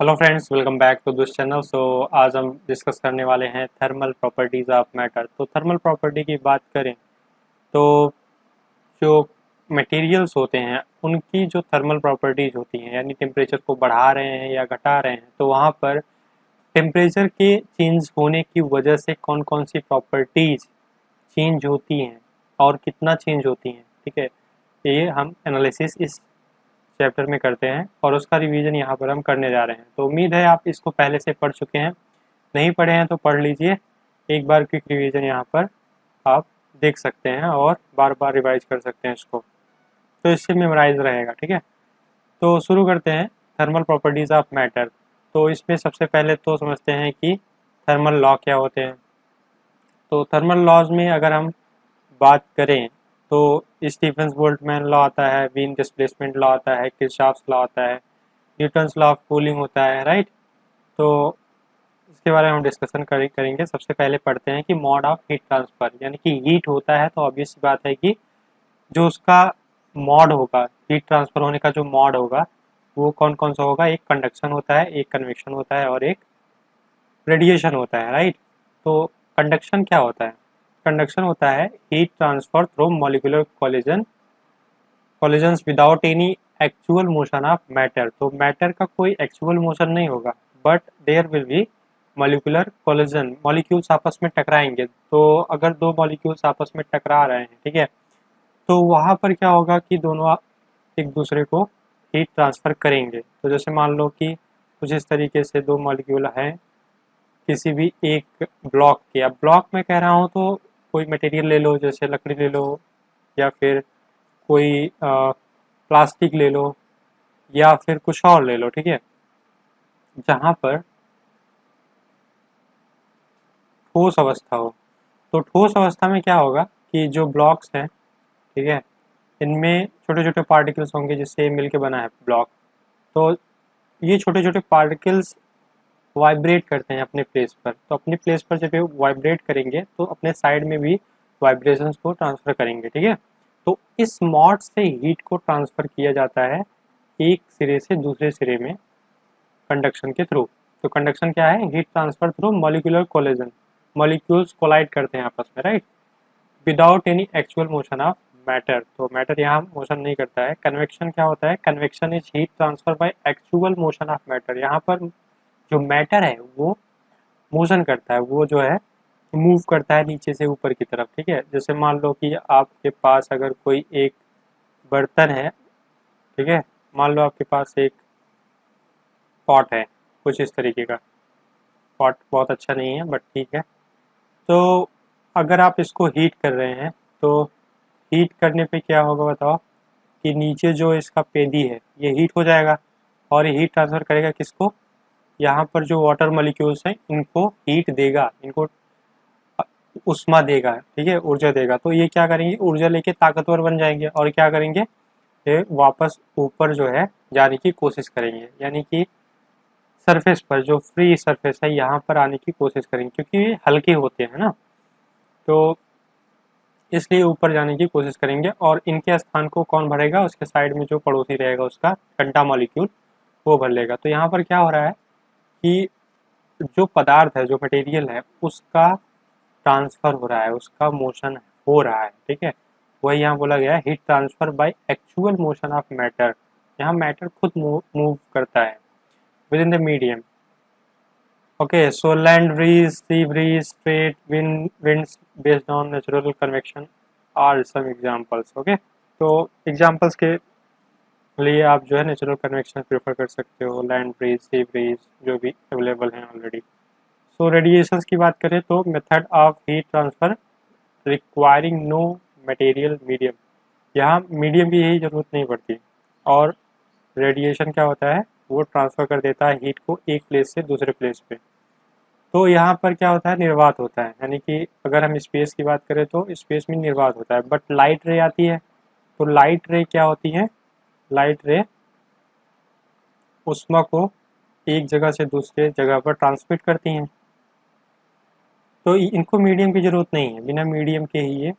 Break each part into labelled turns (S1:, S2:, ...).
S1: Hello friends, welcome back to this channel. आज हम discuss करने वाले हैं थर्मल प्रॉपर्टीज़ ऑफ मैटर। तो थर्मल प्रॉपर्टी की बात करें तो जो मटेरियल्स होते हैं उनकी जो थर्मल प्रॉपर्टीज़ होती हैं, यानी टेम्परेचर को बढ़ा रहे हैं या घटा रहे हैं, तो वहाँ पर टेम्परेचर के चेंज होने की वजह से कौन कौन सी प्रॉपर्टीज़ चेंज होती हैं और कितना चेंज होती हैं। ठीक है, ये हम एनालिसिस इस चैप्टर में करते हैं और उसका रिवीजन यहाँ पर हम करने जा रहे हैं। तो उम्मीद है आप इसको पहले से पढ़ चुके हैं, नहीं पढ़े हैं तो पढ़ लीजिए। एक बार क्विक रिवीजन यहाँ पर आप देख सकते हैं और बार बार रिवाइज कर सकते हैं इसको, तो इससे मेमोराइज रहेगा। ठीक है, तो शुरू करते हैं थर्मल प्रॉपर्टीज़ ऑफ मैटर। तो इसमें सबसे पहले तो समझते हैं कि थर्मल लॉ क्या होते हैं। तो थर्मल लॉज में अगर हम बात करें तो स्टीफेंस बोल्ट्जमैन लॉ आता है, वीन डिस्प्लेसमेंट लॉ आता है, किरचॉफ्स लॉ आता है, न्यूटन्स लॉ ऑफ कूलिंग होता है, राइट। तो इसके बारे में हम डिस्कशन करेंगे। सबसे पहले पढ़ते हैं कि मोड ऑफ हीट ट्रांसफर, यानी कि हीट होता है तो ऑब्वियस सी बात है कि जो उसका मोड होगा, हीट ट्रांसफर होने का जो मोड होगा वो कौन कौन सा होगा। एक कंडक्शन होता है, एक कन्वेक्शन होता है और एक रेडिएशन होता है, राइट। तो कंडक्शन क्या होता है? कंडक्शन होता है heat transfer through molecular collisions without any actual motion of matter. तो मैटर का कोई एक्चुअल मोशन नहीं होगा, but there will be molecular collision, molecules आपस में टकराएंगे। तो अगर दो मॉलिक्यूल्स आपस में टकरा रहे हैं, ठीक है, तो वहाँ पर क्या होगा कि दोनों एक दूसरे को हीट ट्रांसफर करेंगे। तो जैसे मान लो कि कुछ इस तरीके से दो मॉलिक्यूल हैं किसी भी एक ब्लॉक के। अब ब्लॉक में कह रहा हूँ तो कोई मटेरियल ले लो, जैसे लकड़ी ले लो या फिर कोई प्लास्टिक ले लो या फिर कुछ और ले लो, ठीक है, जहाँ पर ठोस अवस्था हो। तो ठोस अवस्था में क्या होगा कि जो ब्लॉक्स हैं, ठीक है, इनमें छोटे छोटे पार्टिकल्स होंगे जिससे मिलके बना है ब्लॉक। तो ये छोटे छोटे पार्टिकल्स वाइब्रेट करते हैं अपने प्लेस पर। तो अपनी प्लेस पर जब ये वाइब्रेट करेंगे तो अपने साइड में भी वाइब्रेशंस को ट्रांसफ़र करेंगे, ठीक है। तो इस मॉड से हीट को ट्रांसफ़र किया जाता है एक सिरे से दूसरे सिरे में कंडक्शन के थ्रू। तो कंडक्शन क्या है? Heat transfer through molecular collision. Molecules collide करते हैं आपस में, right, without any actual motion of matter. तो मैटर यहाँ मोशन नहीं करता है। कन्वेक्शन क्या होता है? Convection is heat transfer by actual motion of matter. यहाँ पर जो मैटर है वो मोशन करता है, वो जो है मूव करता है नीचे से ऊपर की तरफ, ठीक है। जैसे मान लो कि आपके पास अगर कोई एक बर्तन है, ठीक है, मान लो आपके पास एक पॉट है कुछ इस तरीके का। पॉट बहुत अच्छा नहीं है बट ठीक है। तो अगर आप इसको हीट कर रहे हैं तो हीट करने पे क्या होगा बताओ कि नीचे जो इसका पेदी है ये हीट हो जाएगा और ये हीट ट्रांसफ़र करेगा किसको? यहाँ पर जो वाटर मॉलिक्यूल्स हैं इनको हीट देगा, इनको उष्मा देगा, ठीक है, ऊर्जा देगा। तो ये क्या करेंगे? ऊर्जा लेके ताकतवर बन जाएंगे और क्या करेंगे? ये वापस ऊपर जो है जाने की कोशिश करेंगे, यानी कि सरफेस पर, जो फ्री सरफेस है यहाँ पर आने की कोशिश करेंगे, क्योंकि ये हल्के होते हैं ना, तो इसलिए ऊपर जाने की कोशिश करेंगे। और इनके स्थान को कौन भरेगा? उसके साइड में जो पड़ोसी रहेगा उसका कंटा मॉलिक्यूल वो भर लेगा। तो यहाँ पर क्या हो रहा है कि जो पदार्थ है, जो मटेरियल है, उसका ट्रांसफ़र हो रहा है, उसका मोशन हो रहा है, ठीक है। वही यहाँ बोला गया है heat transfer bye actual motion of matter. यहाँ मैटर खुद मूव करता है with in the medium. Okay, so land breeze, sea breeze, straight winds based on natural convection are some examples. Okay, तो examples के लिए आप जो है नेचुरल कन्वेक्शन प्रेफर कर सकते हो, लैंड ब्रीज, सी ब्रीज जो भी अवेलेबल हैं ऑलरेडी। सो रेडिएशंस की बात करें तो method of heat transfer requiring no material medium. यहाँ मीडियम की यही ज़रूरत नहीं पड़ती। और रेडिएशन क्या होता है? वो ट्रांसफ़र कर देता है हीट को एक प्लेस से दूसरे प्लेस पे। तो यहाँ पर क्या होता है? निर्वात होता है, यानी कि अगर हम स्पेस की बात करें तो स्पेस में निर्वात होता है। बट लाइट रे आती है, तो लाइट रे क्या होती है? लाइट रे उष्मा को एक जगह से दूसरे जगह पर ट्रांसमिट करती हैं। तो इनको मीडियम की ज़रूरत नहीं है, बिना मीडियम के ही ये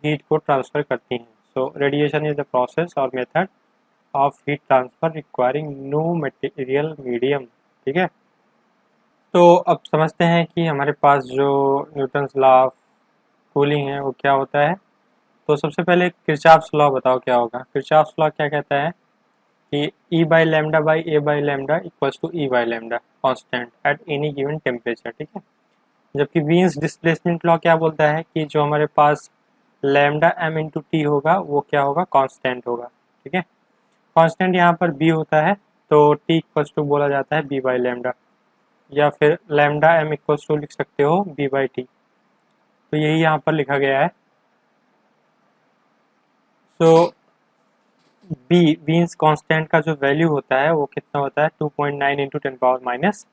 S1: हीट को ट्रांसफ़र करती हैं। So radiation is the process और method of heat transfer requiring no material medium. ठीक है, तो अब समझते हैं कि हमारे पास जो न्यूटन्स लॉ ऑफ कूलिंग है वो क्या होता है। तो सबसे पहले किरचॉफ्स लॉ बताओ क्या होगा। किरचॉफ्स लॉ क्या कहता है कि E by lambda by A by lambda equals to E by lambda constant at any given temperature. ठीक है, जबकि वीन्स डिस्प्लेसमेंट लॉ क्या बोलता है कि जो हमारे पास लैम्डा एम इंटू टी होगा वो क्या होगा, कांस्टेंट होगा। ठीक है, कांस्टेंट यहाँ पर बी होता है, तो टी इक्वल्स टू बोला जाता है बी बाई लैम्डा, या फिर लैम्डा एम इक्वल्स टू लिख सकते हो बी बाई टी। तो यही यहाँ पर लिखा गया है। सो बी वीन्स कांस्टेंट का जो वैल्यू होता है वो कितना होता है, 2.9 इंटू 10⁻³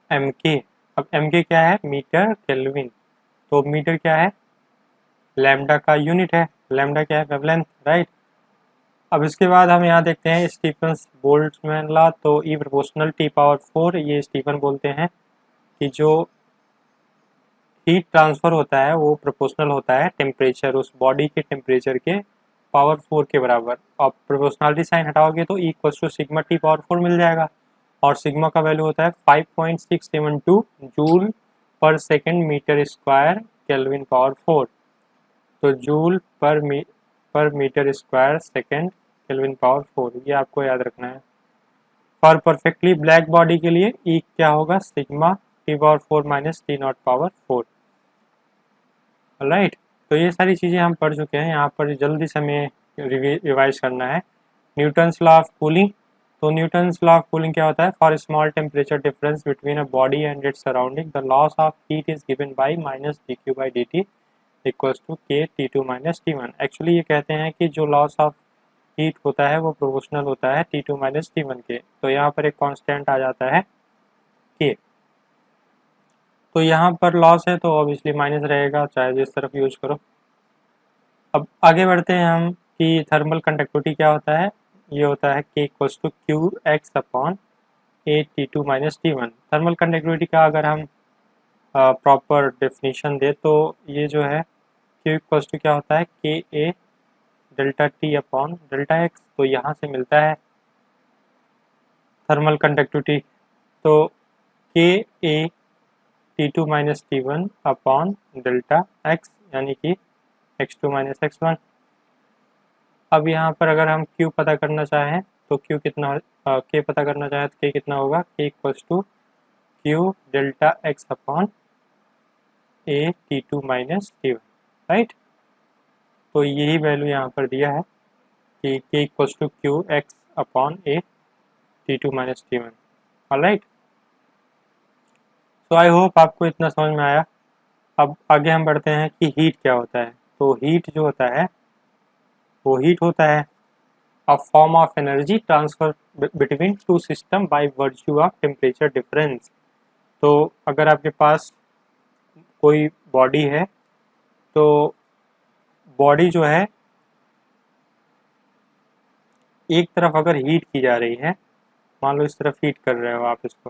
S1: एम के। अब एम के क्या है, मीटर केल्विन। तो मीटर क्या है, लैम्डा का यूनिट है, लैम्डा क्या है, वेवलेंथ, राइट। अब इसके बाद हम यहाँ देखते हैं स्टीफन्स बोल्ट्जमैन लॉ। तो ई प्रोपोर्शनल टी पावर 4, ये स्टीफन बोलते हैं कि जो हीट ट्रांसफर होता है वो प्रोपोर्शनल होता है टेम्परेचर, उस बॉडी के टेम्परेचर के पावर 4 के बराबर। अब प्रोपोर्शनलिटी साइन हटाओगे तो equals to sigma T power 4 मिल जाएगा, और सिग्मा का वैल्यू होता है 5.672 joule per second metre square kelvin power 4। तो joule per metre square second kelvin power 4, ये आपको याद रखना है। फॉर परफेक्टली ब्लैक बॉडी के लिए ई क्या होगा, sigma T power 4 minus T not power 4। Right, तो ये सारी चीज़ें हम पढ़ चुके हैं, यहाँ पर जल्दी से हमें रिवाइज करना है। Newton's law of cooling. तो न्यूटन्स लॉ ऑफ कूलिंग क्या होता है, for small temperature difference between a body and its surrounding the loss of heat is given by minus d Q by d t equals to k T two minus T one. Actually ये कहते हैं कि जो loss of heat होता है वो proportional होता है T two minus T one के। तो यहाँ पर एक कांस्टेंट आ जाता है के। तो यहाँ पर लॉस है तो ऑब्वियसली माइनस रहेगा, चाहे जिस तरफ यूज करो। अब आगे बढ़ते हैं हम कि थर्मल कंडक्टिविटी क्या होता है। ये होता है K equals to Q X upon A T two minus T one. Thermal conductivity का अगर हम प्रॉपर डेफिनेशन दे तो ये जो है क्यू इक्वल्स टू क्या होता है, K A delta T upon delta x. तो यहाँ से मिलता है थर्मल कंडक्टिविटी। तो K A T two minus T one upon delta x, यानी कि x two minus x one. अब यहाँ पर अगर हम Q पता करना चाहें तो Q कितना, K पता करना चाहें तो K कितना होगा, K equals to Q delta X upon A T two minus T one, right. तो यही वैल्यू यहाँ पर दिया है कि K equals to Q X upon A T two minus T one. Alright, तो आई होप आपको इतना समझ में आया। अब आगे हम बढ़ते हैं कि हीट क्या होता है। तो हीट जो होता है वो हीट होता है a form of energy transfer between two system by virtue of temperature difference। तो अगर आपके पास कोई बॉडी है तो बॉडी जो है एक तरफ अगर हीट की जा रही है, मान लो इस तरफ हीट कर रहे हो आप इसको,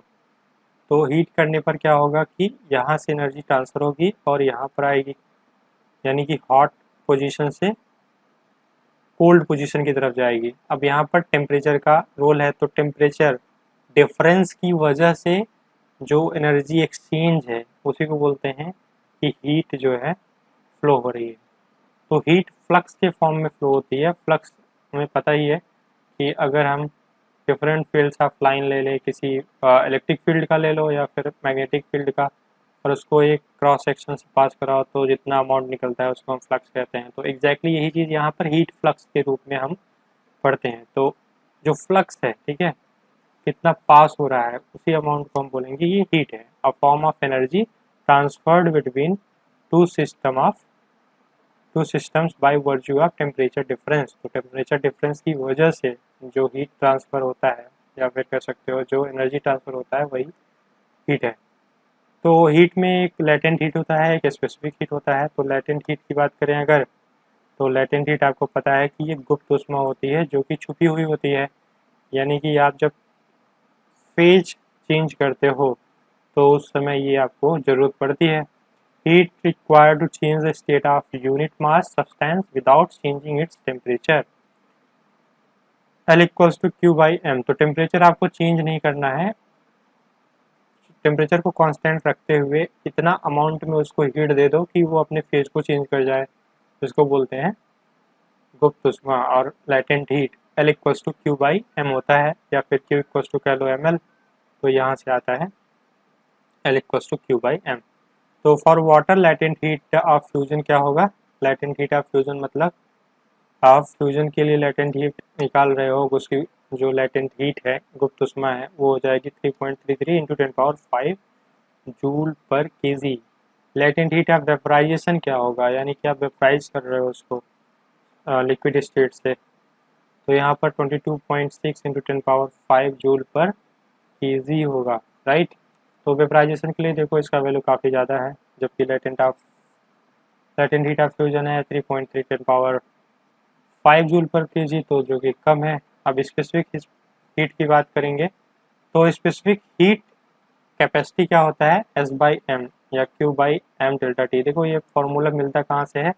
S1: तो हीट करने पर क्या होगा कि यहाँ से एनर्जी ट्रांसफ़र होगी और यहाँ पर आएगी, यानी कि हॉट पोजीशन से कोल्ड पोजीशन की तरफ जाएगी। अब यहाँ पर टेम्परेचर का रोल है, तो टेम्परेचर डिफरेंस की वजह से जो एनर्जी एक्सचेंज है उसी को बोलते हैं कि हीट जो है फ्लो हो रही है। तो हीट फ्लक्स के फॉर्म में फ्लो होती है। फ्लक्स हमें पता ही है कि अगर हम डिफरेंट फील्ड्स ऑफ लाइन ले लें, किसी इलेक्ट्रिक फील्ड का ले लो या फिर मैग्नेटिक फील्ड का, और उसको एक क्रॉस सेक्शन से पास कराओ तो जितना अमाउंट निकलता है उसको हम फ्लक्स कहते हैं। तो एग्जैक्टली यही चीज़ यहाँ पर हीट फ्लक्स के रूप में हम पढ़ते हैं। तो जो फ्लक्स है, ठीक है, कितना पास हो रहा है उसी अमाउंट को हम बोलेंगे ये हीट है। A form of energy transferred between two systems by virtue of temperature difference. तो टेम्परेचर डिफरेंस की वजह से जो हीट ट्रांसफ़र होता है, या फिर कह सकते हो जो एनर्जी ट्रांसफ़र होता है, वही हीट है। तो हीट में एक लेटेंट हीट होता है, एक स्पेसिफिक हीट होता है। तो लेटेंट हीट की बात करें अगर, तो लेटेंट हीट आपको पता है कि ये गुप्त ऊष्मा होती है जो कि छुपी हुई होती है। यानी कि आप जब फेज चेंज करते हो तो उस समय ये आपको ज़रूरत पड़ती है। Heat required to change the state of unit mass substance without changing its temperature. L equals to Q by M. तो टेम्परेचर आपको चेंज नहीं करना है, टेम्परेचर को कांस्टेंट रखते हुए इतना अमाउंट में उसको हीट दे दो कि वो अपने फेज को चेंज कर जाए, जिसको बोलते हैं गुप्त ऊष्मा और latent heat. L equals to Q by M होता है, या फिर क्यू इक्वल्स टू कह लो एम एल, तो यहाँ से आता है L equals to Q by M. तो for water latent heat of fusion क्या होगा? लैटेंट हीट ऑफ फ्यूजन मतलब आप फ्यूजन के लिए लैटेंट हीट निकाल रहे हो, उसकी जो लैटेंट हीट है, गुप्त ऊष्मा है, वो हो जाएगी 3.33 into 10⁵ joule per KG. Latent heat of vaporisation क्या होगा? यानी कि आप वेपराइज कर रहे हो उसको लिक्विड स्टेट से, तो यहाँ पर 22.6 इंटू 10⁵ जूल पर केजी होगा, राइट। तो वेपराइजेशन के लिए देखो इसका वैल्यू काफ़ी ज़्यादा है, जबकि लैटेंट हीट ऑफ फ्यूजन है 3.3 10⁵ जूल पर केजी, तो जो कि कम है। अब स्पेसिफिक हीट की बात करेंगे, तो स्पेसिफिक हीट कैपेसिटी क्या होता है? एस बाई एम या Q by M delta T. देखो ये फॉर्मूला मिलता कहाँ से है?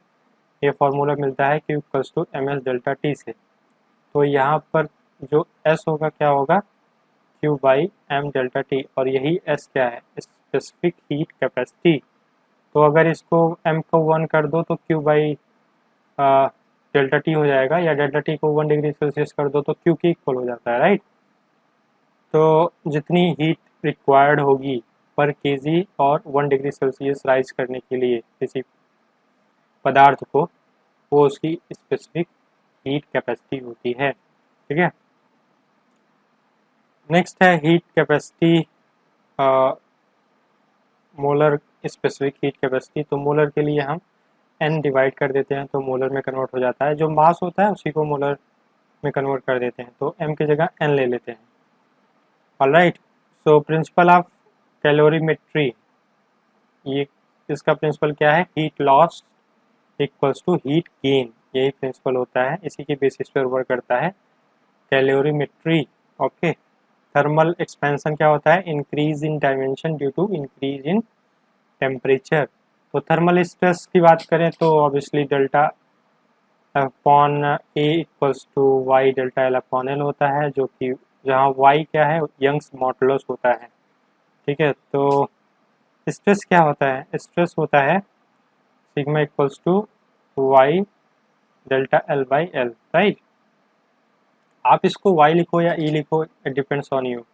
S1: ये फॉर्मूला मिलता है Q equals to M S delta T से। तो यहाँ पर जो एस होगा क्या होगा? Q by M delta T, और यही एस क्या है? Specific heat capacity. तो अगर इसको एम को 1 कर दो तो क्यू बाई डेल्टा टी हो जाएगा, या डेल्टा टी को 1 डिग्री सेल्सियस कर दो तो क्यू की इक्वल हो जाता है, राइट। तो जितनी हीट रिक्वायर्ड होगी पर केजी और 1 डिग्री सेल्सियस राइज करने के लिए किसी पदार्थ को, वो उसकी स्पेसिफिक हीट कैपेसिटी होती है, ठीक है। नेक्स्ट है heat capacity, molar specific heat capacity. तो मोलर के लिए हम एन डिवाइड कर देते हैं तो मोलर में कन्वर्ट हो जाता है, जो मास होता है उसी को मोलर में कन्वर्ट कर देते हैं, तो एम की जगह एन ले लेते हैं। Alright, so principle of calorimetry, ये इसका प्रिंसिपल क्या है? Heat loss equals to heat gain, यही प्रिंसिपल होता है, इसी के बेसिस पर वर्क करता है कैलोरीमेट्री। ओके, थर्मल एक्सपेंशन क्या होता है? Increase in dimension due to increase in temperature. तो थर्मल स्ट्रेस की बात करें तो obviously delta upon A equals to Y delta L upon L होता है, जो कि जहाँ वाई क्या है? यंग्स मॉडुलस होता है, ठीक है। तो स्ट्रेस क्या होता है? स्ट्रेस होता है sigma equals to Y delta L by L, right. आप इसको वाई लिखो या ई लिखो, इट डिपेंड्स ऑन यू।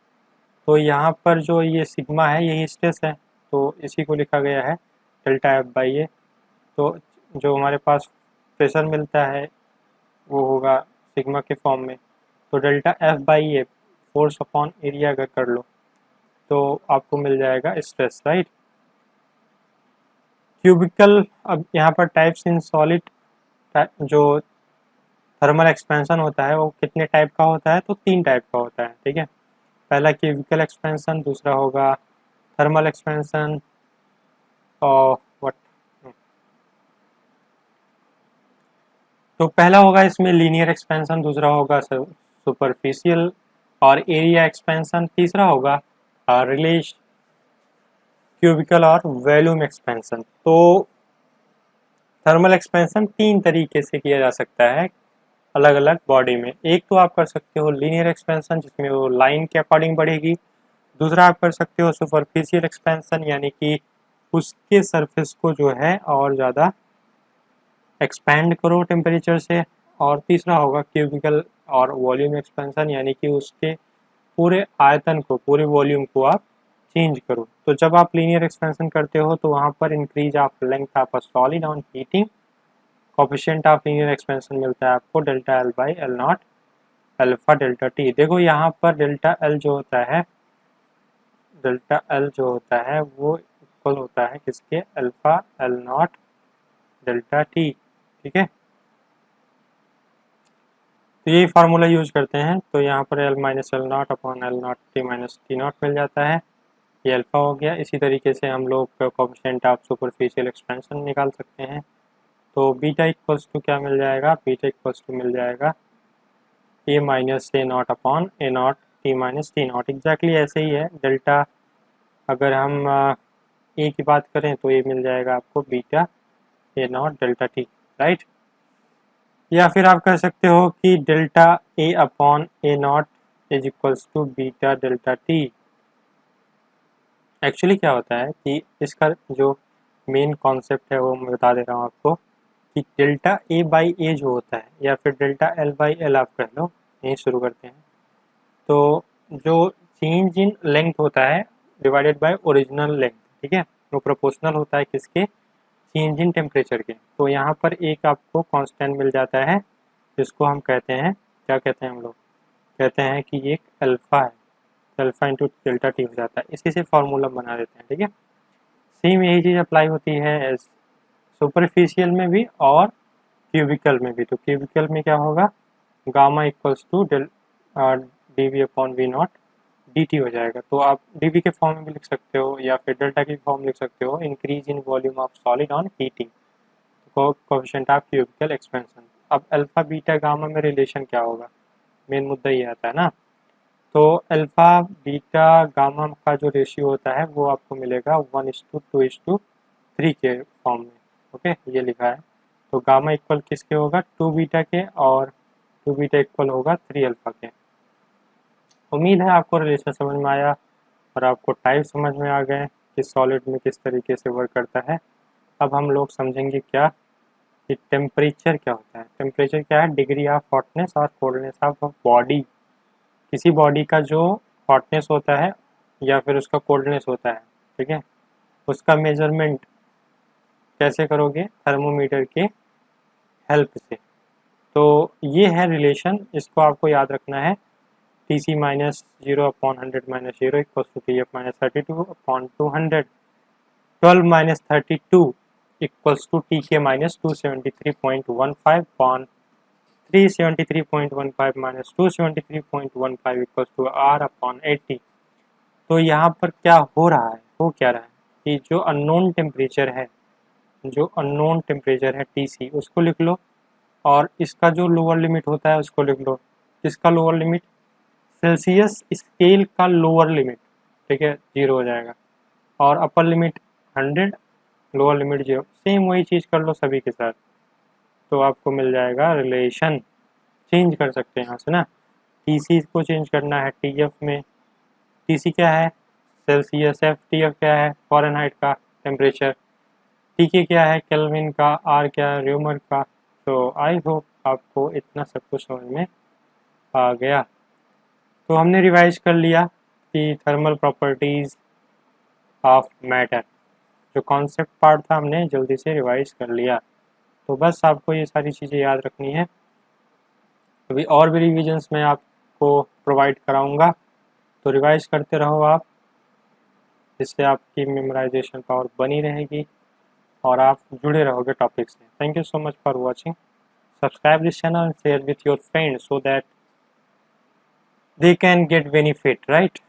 S1: तो यहाँ पर जो ये सिग्मा है यही स्ट्रेस है, तो इसी को लिखा गया है डेल्टा एफ बाई ए। तो जो हमारे पास प्रेशर मिलता है वो होगा सिग्मा के फॉर्म में, तो delta F by a force upon area अगर कर लो तो आपको मिल जाएगा स्ट्रेस, राइट। क्यूबिकल, अब यहाँ पर टाइप्स इन सॉलिड, जो थर्मल एक्सपेंशन होता है वो कितने टाइप का होता है? तो 3 टाइप का होता है, ठीक है। पहला क्यूबिकल एक्सपेंशन, दूसरा होगा थर्मल एक्सपेंशन, और व्हाट, तो पहला होगा इसमें लीनियर एक्सपेंशन, दूसरा होगा सुपरफिशियल और एरिया एक्सपेंशन, तीसरा होगा रिलेश क्यूबिकल और वॉल्यूम एक्सपेंशन। तो थर्मल एक्सपेंशन 3 तरीके से किया जा सकता है अलग अलग बॉडी में। एक तो आप कर सकते हो लीनियर एक्सपेंशन, जिसमें वो लाइन के अकॉर्डिंग बढ़ेगी। दूसरा आप कर सकते हो सुपरफिशियल एक्सपेंशन, यानी कि उसके सरफेस को जो है और ज़्यादा एक्सपैंड करो टेम्परेचर से। और तीसरा होगा क्यूबिकल और वॉल्यूम एक्सपेंशन, यानी कि उसके पूरे आयतन को, पूरे वॉल्यूम को आप चेंज करो। तो जब आप लीनियर एक्सपेंशन करते हो तो वहाँ पर increase of length of a solid on heating, coefficient of linear expansion मिलता है आपको delta L by L not alpha delta T. देखो यहाँ पर डेल्टा एल जो होता है, डेल्टा एल जो होता है वो इक्वल होता है किसके? Alpha L not delta T, ठीक है। तो यही फार्मूला यूज करते हैं, तो यहाँ पर L minus L naught upon L naught T minus T naught मिल जाता है, ये अल्फा हो गया। इसी तरीके से हम लोग कोफिशिएंट ऑफ सुपरफिशियल एक्सपेंशन निकाल सकते हैं। तो बीटा इक्वल्स टू क्या मिल जाएगा? बीटा इक्वल्स टू मिल जाएगा A minus A naught upon A naught T minus T naught. Exactly ऐसे ही है। डेल्टा अगर हम ए की बात करें तो ये मिल जाएगा आपको beta A not delta T, right. या फिर आप कह सकते हो कि delta A upon A not is equals to beta delta T. Actually क्या होता है कि इसका जो मेन कॉन्सेप्ट है वो मैं बता दे रहा हूँ आपको कि डेल्टा ए बाई ए जो होता है या फिर डेल्टा एल बाई एल आप कह लो, यहीं शुरू करते हैं। तो जो चेंज इन लेंथ होता है डिवाइडेड बाय ओरिजिनल लेंथ, ठीक है, वो प्रोपोर्शनल होता है किसके, चेंज इन टेम्परेचर के। तो यहाँ पर एक आपको कांस्टेंट मिल जाता है जिसको हम कहते हैं, क्या कहते हैं हम लोग, कहते हैं कि एक अल्फा है, अल्फा इंटू डेल्टा टी हो जाता है। इसी से फॉर्मूला बना देते हैं, ठीक है। सेम यही चीज़ अप्लाई होती है सुपरफिशियल में भी और क्यूबिकल में भी। तो क्यूबिकल में क्या होगा, gamma equals to D V upon V not D T हो जाएगा। तो आप डी वी के फॉर्म में भी लिख सकते हो या फिर डेल्टा की फॉर्म लिख सकते हो, increase in volume of solid on heating, coefficient of cubicle expansion. अब अल्फा बीटा गामा में रिलेशन क्या होगा, मेन मुद्दा ये आता है ना। तो अल्फा बीटा गामा का जो रेशियो होता है वो आपको मिलेगा 1:2:3 के फॉर्म में। ओके, ये लिखा है। तो गामा इक्वल किसके होगा, 2 बीटा के, और 2 बीटा इक्वल होगा 3 अल्फा के। उम्मीद है आपको रिलेशन समझ में आया और आपको टाइप समझ में आ गए कि सॉलिड में किस तरीके से वर्क करता है। अब हम लोग समझेंगे क्या कि टेम्परेचर क्या होता है। टेम्परेचर क्या है, डिग्री ऑफ हॉटनेस और कोल्डनेस ऑफ बॉडी। किसी बॉडी का जो हॉटनेस होता है या फिर उसका कोल्डनेस होता है, ठीक है, उसका मेजरमेंट कैसे करोगे, थर्मोमीटर के हेल्प से। तो ये है रिलेशन, इसको आपको याद रखना है। T C minus 0/100 - 0 equals to T F minus 32/200, 12 minus 32 equals to T K minus 273.15 upon 373.15 minus 273.15 equals to R upon 80। तो यहाँ पर क्या हो रहा है, हो क्या रहा है कि जो अननोन टेम्परेचर है, जो अननोन टेम्परेचर है टी सी, उसको लिख लो, और इसका जो लोअर लिमिट होता है उसको लिख लो। किसका लोअर लिमिट, सेल्सियस स्केल का लोअर लिमिट, ठीक है, 0 हो जाएगा, और upper limit 100, lower limit 0। Same वही चीज़ कर लो सभी के साथ, तो आपको मिल जाएगा रिलेशन। चेंज कर सकते हैं यहाँ से ना, टी सी को चेंज करना है टी एफ में। टी सी क्या है, सेल्सियस, एफ टी एफ क्या है, फ़ारेनहाइट का टेम्परेचर, टी के क्या है, केल्विन का, आर क्या है, र्यूमर का। तो आई होप आपको इतना सब कुछ समझ में आ गया। तो हमने रिवाइज कर लिया कि थर्मल प्रॉपर्टीज़ ऑफ मैटर, जो कॉन्सेप्ट पार्ट था हमने जल्दी से रिवाइज कर लिया। तो बस आपको ये सारी चीज़ें याद रखनी है। अभी और भी रिविजन्स मैं आपको प्रोवाइड कराऊंगा, तो रिवाइज करते रहो आप, जिससे आपकी मेमोराइजेशन पावर बनी रहेगी और आप जुड़े रहोगे टॉपिक से। Thank you so much for watching. Subscribe this channel and share with your friends so that they can get benefit, right?